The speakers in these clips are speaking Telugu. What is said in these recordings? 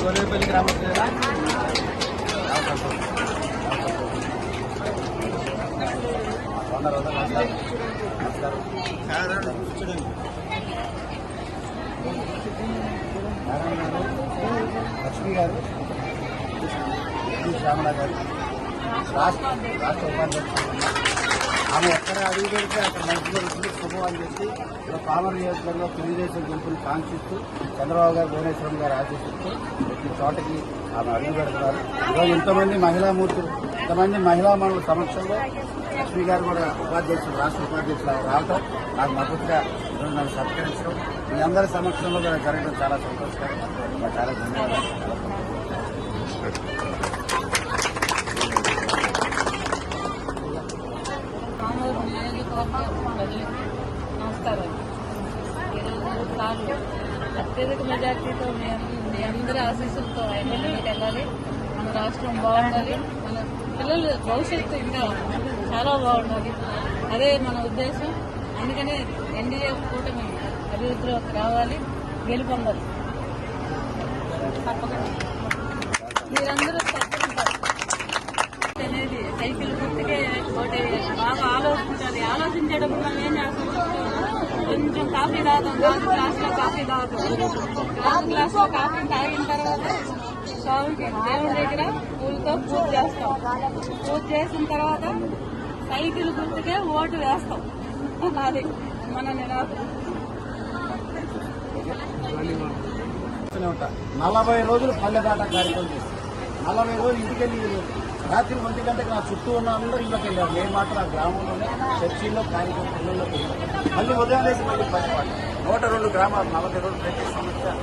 గొర్రెపల్లి గ్రామం కదా. లక్ష్మి గారు, శ్యామల గారు, రాష్ట్ర ఉపాధ్యక్షులు. ఆమె ఎక్కడ అడుగు పెడితే అక్కడ మంచి జరుగుతుంది, శుభం అని చెప్పి ఇలా పామర్ నియోజకవర్గంలో తెలుగుదేశం గెలుపుని కాంక్షిస్తూ చంద్రబాబు గారు, భువనేశ్వరం గారు ఆశిస్తూ ప్రతి చోటకి ఆమె అడుగు పెడుతున్నారు. ఈరోజు ఇంతమంది మహిళామూర్తులు, ఇంతమంది మహిళామణుల సమక్షంలో లక్ష్మి గారు కూడా ఉపాధ్యక్షులు, రాష్ట్ర ఉపాధ్యక్షులు రావటం, నాకు మద్దతుగా ఈరోజు నన్ను సత్కరించడం, మీ అందరి సమక్షంలో కూడా జరగడం చాలా సంతోషకరం. చాలా ధన్యవాదాలు. నమస్కారం. ఈరోజు సార్లు అత్యధిక మెజార్టీతో మీ అందరి ఆశీస్సులతో ఎన్నికలకు వెళ్ళాలి. మన రాష్ట్రం బాగుండాలి, మన పిల్లల భవిష్యత్తు ఇంకా చాలా బాగుండాలి. అదే మన ఉద్దేశం. అందుకనే ఎన్డీఏ కూటమి అభివృద్ధిలోకి రావాలి, గెలుపొందాలి. తప్పకుండా మీరందరూ తప్పకుండా అనేది సైకిల్ గుర్తుకే ఓటేయాలి. బాగా ఆలోచించాలి. ఆలోచించేటప్పుడు మనం ఏం చేస్తాం, కొంచెం కాఫీ తాగుతాం, గాజు గ్లాసులో కాఫీ తాగుతాం. గాజు గ్లాసులో కాఫీ తాగిన తర్వాత స్వామికి దేవుడి దగ్గర పూలతో పూజ చేస్తాం. పూజ చేసిన తర్వాత సైకిల్ గుర్తుకే ఓటు వేస్తాం. అది మన నినాదం. 40 రోజులు పల్లెదాట కార్యక్రమం చేస్తాం. 40 రోజులు ఇంటికెళ్ళి రాత్రి 1 గంటకి నా చుట్టూ ఉన్న అందరూ ఇళ్ళకి వెళ్ళారు. నేను మాత్రం ఆ గ్రామంలోనే చర్చిల్లో కార్యక్రమం పిల్లల్లోకి వెళ్ళాను. మళ్ళీ ఉదయం వేసి మళ్ళీ పచ్చిపాటు 102 గ్రామాలు 40 రోజులు ప్రతి సంవత్సరం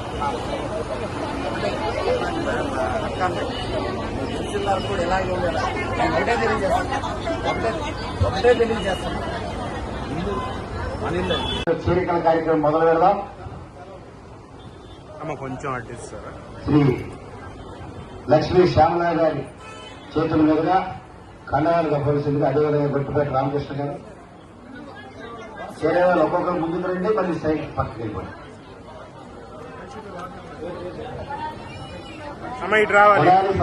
జిల్లాలు కూడా ఎలాగే ఉండేలా నేను ఒకటే తెలియజేస్తాను. చేరికల కార్యక్రమం మొదలు పెడదాం. కొంచెం అడ్డిస్తారా? శ్రీ లక్ష్మీ శ్యామల గారి చేతుల మీదుగా కండవాలు కప్పవలసిందిగా అదేవిధంగా గొట్టిపేట రామకృష్ణ గారు చేరేవాళ్ళు ఒక్కొక్కరు ముందుకు రండి, మళ్ళీ సైడ్ పక్కకి వెళ్ళిపోండి.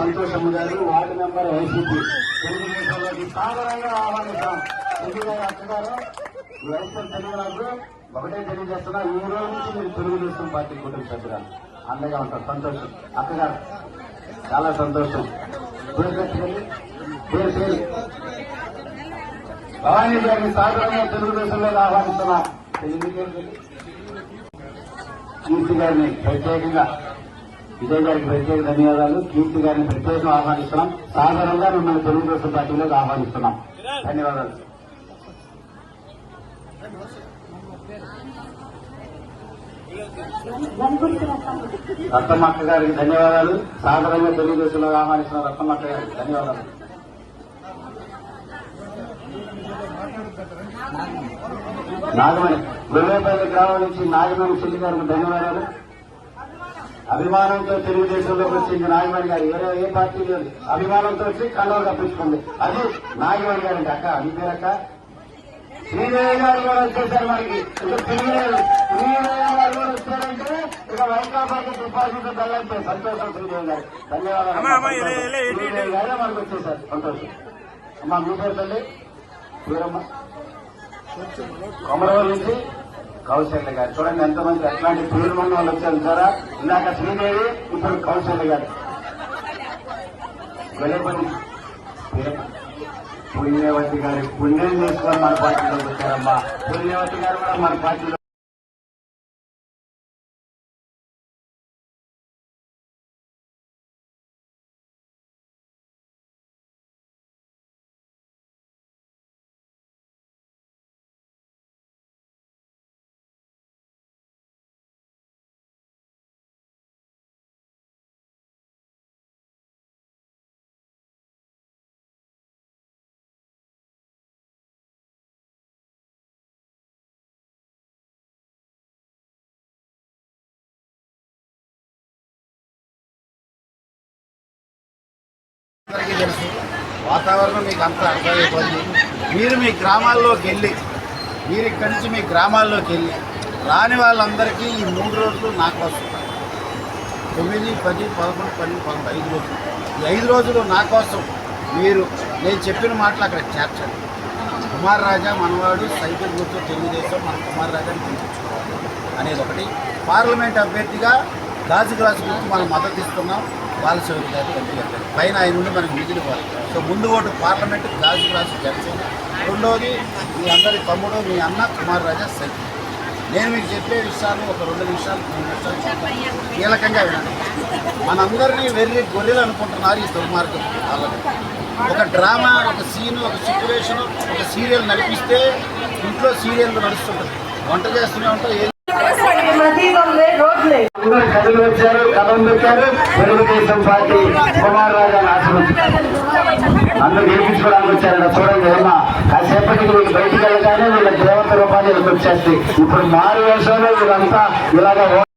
సంతోషమ్మ గారు, వార్డు మెంబర్ వైసీపీ తెలుగుదేశంలోకి సాధారణంగా ఆహ్వానిస్తాం. అక్కగారు వైఎస్ఆర్ తెలుగురాజు ఒకటే తెలియజేస్తున్నా, ఈ రోజు నుంచి మీరు తెలుగుదేశం పార్టీ కుటుంబ సభ్యురాలు అండగా ఉంటారు. సంతోషం అక్కగారు, చాలా సంతోషం. భవానీ గారిని సాధారణంగా తెలుగుదేశంలో ఆహ్వానిస్తున్నాం. కీర్తి గారిని ప్రత్యేకంగా, విజయ్ గారికి ప్రత్యేక ధన్యవాదాలు. కీర్తి గారిని ప్రత్యేకంగా ఆహ్వానిస్తున్నాం. సాధారణంగా మిమ్మల్ని తెలుగుదేశం పార్టీలోకి ఆహ్వానిస్తున్నాం. ధన్యవాదాలు. రత్తమ్మక్క గారికి ధన్యవాదాలు. సాధారణంగా తెలుగుదేశంలో ఆహ్వానిస్తున్న రత్తమ్మక్క గారికి ధన్యవాదాలు. నాగమణి గురువేపల్లి గ్రామం నుంచి నాగమణి చెల్లి గారికి ధన్యవాదాలు. అభిమానంతో తెలుగుదేశంలోకి వచ్చింది నాగమణి గారు. ఏ పార్టీ లేదు, అభిమానంతో వచ్చి కండవలు కప్పించుకుంది. అది నాగమణి గారికి. అక్క మీ పేరక్క శ్రీదేవి గారు కూడా వచ్చేసారు. మనకి శ్రీదేవి గారు కూడా వచ్చారంటే ఇక వైకాపాకి డిపాజిట్ వెళ్ళంటే సంతోషం. శ్రీదేవి గారు ధన్యవాదాలు. శ్రీదేవి గారే మనకు వచ్చేసారు. సంతోషం. అమ్మా మీ పేరు తల్లి పేరమ్మ కొమరవల్లి నుంచి కౌశల్య గారు. చూడండి ఎంతమంది ఎట్లాంటి పేరు మంది వాళ్ళు వచ్చారు సారా. ఇందాక శ్రీదేవి, ఇప్పుడు కౌశల్య గారు. గొల్లపల్లి పుణ్యవతి గారి పుణ్యం చేసుకొని మన పార్టీలోకి వచ్చారమ్మా. పుణ్యవతి గారు కూడా మన పార్టీలో అందరికీ తెలుసు. వాతావరణం మీకు అంతా అర్థమైపోయింది. మీరు మీ గ్రామాల్లోకి వెళ్ళి, మీరు ఇక్కడి నుంచి మీ గ్రామాల్లోకి వెళ్ళి రాని వాళ్ళందరికీ ఈ 3 రోజులు నా కోసం, 9, 10, 11, 12, 11 5 రోజులు. ఈ 5 రోజులు నా కోసం మీరు నేను చెప్పిన మాటలు అక్కడ చేర్చండి. కుమార్ రాజా మనవాడు సైకిల్ గుర్తు తెలుగుదేశం, మన కుమార్ రాజాని గెలిపించుకోవాలి అనేది ఒకటి. పార్లమెంట్ అభ్యర్థిగా గాజు గ్లాసు గుర్తు మనం మద్దతు ఇస్తున్నాం. వాళ్ళ సౌకర్యాలు ఎంపీ అభ్యర్థి పైన ఆయన నుండి మనకు మిగిలి ఇవ్వాలి. సో ముందు ఓటు పార్లమెంట్ గాజు గ్లాసు జనసేన. రెండవది మీ అందరి తమ్ముడు మీ అన్న కుమార్ రాజా సైకిల్. నేను మీకు చెప్పే విషయాలు ఒక 2 నిమిషాలు 3 నిమిషాలు కీలకంగా వినండి. మనందరినీ వెర్రి గొర్రెలు అనుకుంటున్నారు ఈ దుర్మార్గం. ఒక డ్రామా, ఒక సీను, ఒక సిచ్యువేషన్, ఒక సీరియల్ నడిపిస్తే ఇంట్లో సీరియల్ నడుస్తుంటుంది. వంట చేస్తూనే ఉంటారు. అందరూ కథలు వచ్చారు, కథలు పెట్టారు. తెలుగుదేశం పార్టీ కుమార్ రాజాను ఆశీర్వదించారు. అందరూ గెలిపించుకోవడానికి వచ్చారు. చూడండి ఏమన్నా కాసేపటికి వీళ్ళు బయటికి వెళ్ళగానే వీళ్ళ దేవత రూపాయలు వచ్చేస్తాయి. ఇప్పుడు 4 వర్షాలు వీళ్ళంతా ఇలాగ